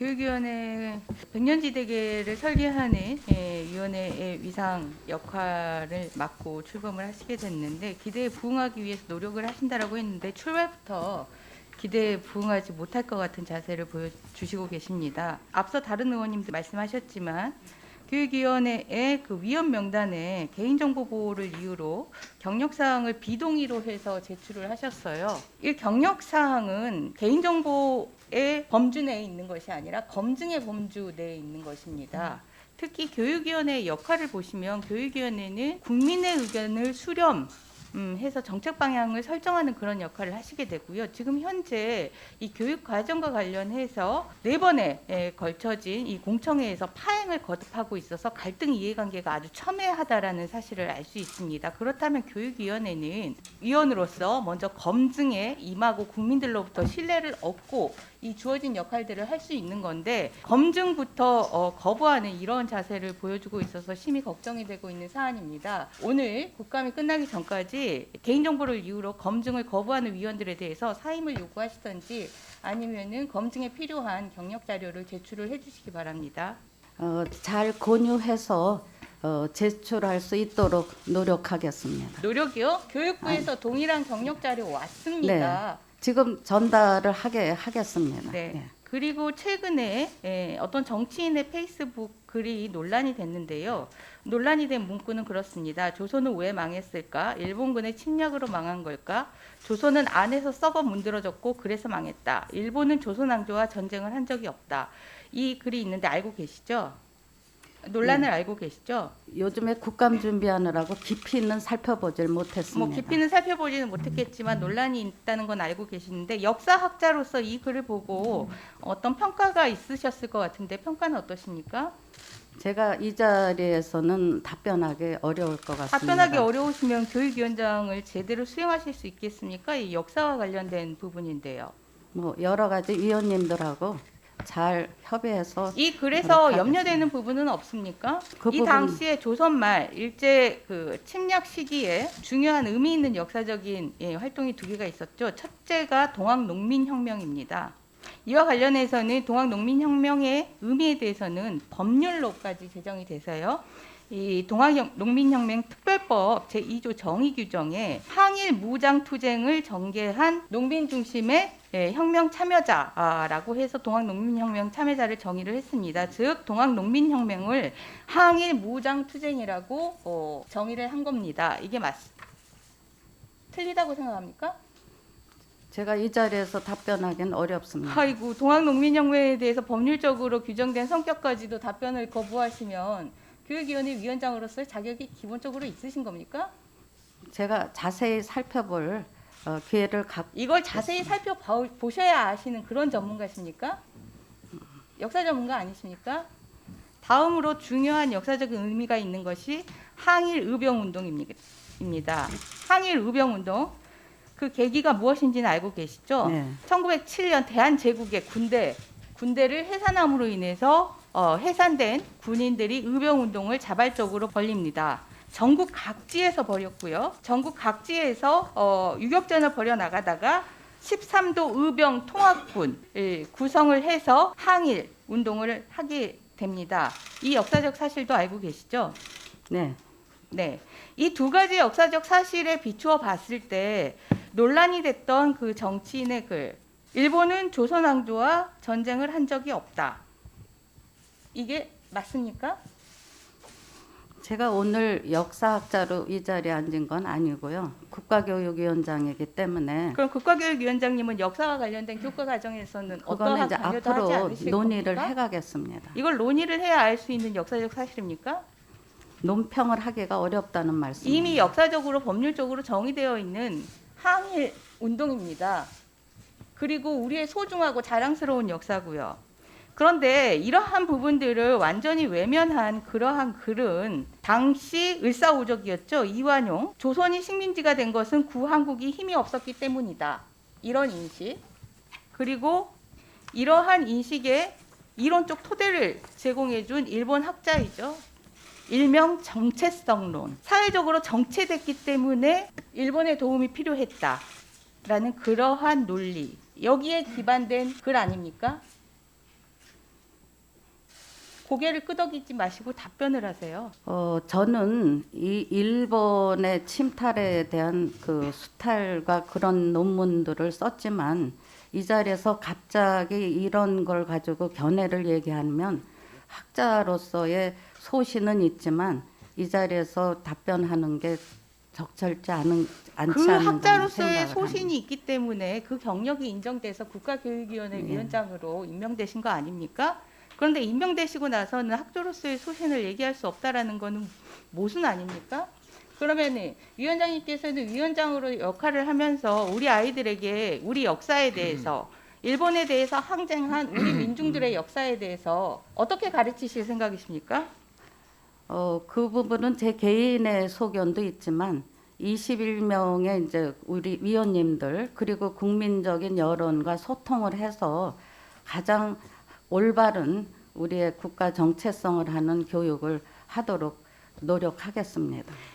교육위원회 백년지대계를 설계하는 위원회의 위상 역할을 맡고 출범을 하시게 됐는데 기대에 부응하기 위해서 노력을 하신다라고 했는데 출발부터 기대에 부응하지 못할 것 같은 자세를 보여주시고 계십니다. 앞서 다른 의원님도 말씀하셨지만 교육위원회의 그 위원 명단에 개인정보 보호를 이유로 경력사항을 비동의로 해서 제출을 하셨어요. 이 경력사항은 개인정보의 범주 내에 있는 것이 아니라 검증의 범주 내에 있는 것입니다. 특히 교육위원회의 역할을 보시면 교육위원회는 국민의 의견을 수렴해서 정책 방향을 설정하는 그런 역할을 하시게 되고요. 지금 현재 이 교육 과정과 관련해서 4번에 걸쳐진 이 공청회에서 파행을 거듭하고 있어서 갈등 이해관계가 아주 첨예하다라는 사실을 알 수 있습니다. 그렇다면 교육위원회는 위원으로서 먼저 검증에 임하고 국민들로부터 신뢰를 얻고 이 주어진 역할들을 할 수 있는 건데 검증부터 거부하는 이런 자세를 보여주고 있어서 심히 걱정이 되고 있는 사안입니다. 오늘 국감이 끝나기 전까지 개인정보를 이유로 검증을 거부하는 위원들에 대해서 사임을 요구하시던지 아니면은 검증에 필요한 경력 자료를 제출을 해주시기 바랍니다. 잘 권유해서 제출할 수 있도록 노력하겠습니다. 노력이요? 교육부에서 동일한 경력 자료 왔습니다. 네, 지금 전달을 하겠습니다. 네. 예. 그리고 최근에 어떤 정치인의 페이스북 글이 논란이 됐는데요. 논란이 된 문구는 그렇습니다. 조선은 왜 망했을까? 일본군의 침략으로 망한 걸까? 조선은 안에서 썩어 문드러졌고 그래서 망했다. 일본은 조선 왕조와 전쟁을 한 적이 없다. 이 글이 있는데 알고 계시죠? 논란을 알고 계시죠? 요즘에 국감 준비하느라고 깊이는 살펴보질 못했습니다. 뭐 깊이는 살펴보지는 못했겠지만 논란이 있다는 건 알고 계시는데 역사학자로서 이 글을 보고 어떤 평가가 있으셨을 것 같은데 평가는 어떠십니까? 제가 이 자리에서는 답변하기 어려울 것 같습니다. 답변하기 어려우시면 교육위원장을 제대로 수행하실 수 있겠습니까? 이 역사와 관련된 부분인데요. 뭐 여러 가지 위원님들하고 잘 협의해서 이 글에서 노력하겠습니다. 염려되는 부분은 없습니까? 그 이 부분- 당시에 조선말 일제 그 침략 시기에 중요한 의미 있는 역사적인 활동이 2개가 있었죠. 첫째가 동학농민혁명입니다. 이와 관련해서는 동학농민혁명의 의미에 대해서는 법률로까지 제정이 돼서요. 이 동학농민혁명 특별법 제2조 정의 규정에 항일 무장 투쟁을 전개한 농민 중심의 혁명 참여자라고 해서 동학농민혁명 참여자를 정의를 했습니다. 즉 동학농민혁명을 항일 무장 투쟁이라고 정의를 한 겁니다. 이게 틀리다고 생각합니까? 제가 이 자리에서 답변하기는 어렵습니다. 아이고 동학농민혁명에 대해서 법률적으로 규정된 성격까지도 답변을 거부하시면 교육위원회 위원장으로서의 자격이 기본적으로 있으신 겁니까? 제가 자세히 살펴볼 기회를 갖고 이걸 자세히 살펴보셔야 아시는 그런 전문가십니까? 역사 전문가 아니십니까? 다음으로 중요한 역사적 의미가 있는 것이 항일 의병운동입니다. 항일 의병운동 그 계기가 무엇인지는 알고 계시죠? 네. 1907년 대한제국의 군대를 해산함으로 인해서 해산된 군인들이 의병운동을 자발적으로 벌입니다. 전국 각지에서 벌였고요. 전국 각지에서 유격전을 벌여나가다가 13도 의병 통합군을 구성을 해서 항일 운동을 하게 됩니다. 이 역사적 사실도 알고 계시죠? 네. 네. 이 2가지 역사적 사실에 비추어 봤을 때 논란이 됐던 그 정치인의 글, 일본은 조선 왕조와 전쟁을 한 적이 없다. 이게 맞습니까? 제가 오늘 역사학자로 이 자리에 앉은 건 아니고요. 국가교육위원장이기 때문에 그럼 국가교육위원장님은 역사와 관련된 교과 과정에서는 그거는 어떠한 이제 관여도 하지 앞으로 않으실 논의를 겁니까? 해가겠습니다. 이걸 논의를 해야 알 수 있는 역사적 사실입니까? 논평을 하기가 어렵다는 말씀입니다. 이미 역사적으로 법률적으로 정의되어 있는 항일 운동입니다. 그리고 우리의 소중하고 자랑스러운 역사고요. 그런데 이러한 부분들을 완전히 외면한 그러한 글은 당시 을사오적이었죠. 이완용. 조선이 식민지가 된 것은 구한국이 힘이 없었기 때문이다. 이런 인식. 그리고 이러한 인식의 이론적 토대를 제공해준 일본 학자이죠. 일명 정체성론. 사회적으로 정체됐기 때문에 일본의 도움이 필요했다라는 그러한 논리. 여기에 기반된 글 아닙니까? 고개를 끄덕이지 마시고 답변을 하세요. 저는 이 일본의 침탈에 대한 그 수탈과 그런 논문들을 썼지만 이 자리에서 갑자기 이런 걸 가지고 견해를 얘기하면 학자로서의 소신은 있지만 이 자리에서 답변하는 게 적절치 않지 그 않은가 학자로서의 생각을 소신이 합니다. 있기 때문에 그 경력이 인정돼서 국가교육위원회 위원장으로 임명되신 거 아닙니까? 그런데 임명되시고 나서는 학자로서의 소신을 얘기할 수 없다라는 거는 모순 아닙니까? 그러면 위원장님께서는 위원장으로 역할을 하면서 우리 아이들에게 우리 역사에 대해서 일본에 대해서 항쟁한 우리 민중들의 역사에 대해서 어떻게 가르치실 생각이십니까? 그 부분은 제 개인의 소견도 있지만 21명의 이제 우리 위원님들 그리고 국민적인 여론과 소통을 해서 가장 올바른 우리의 국가 정체성을 하는 교육을 하도록 노력하겠습니다.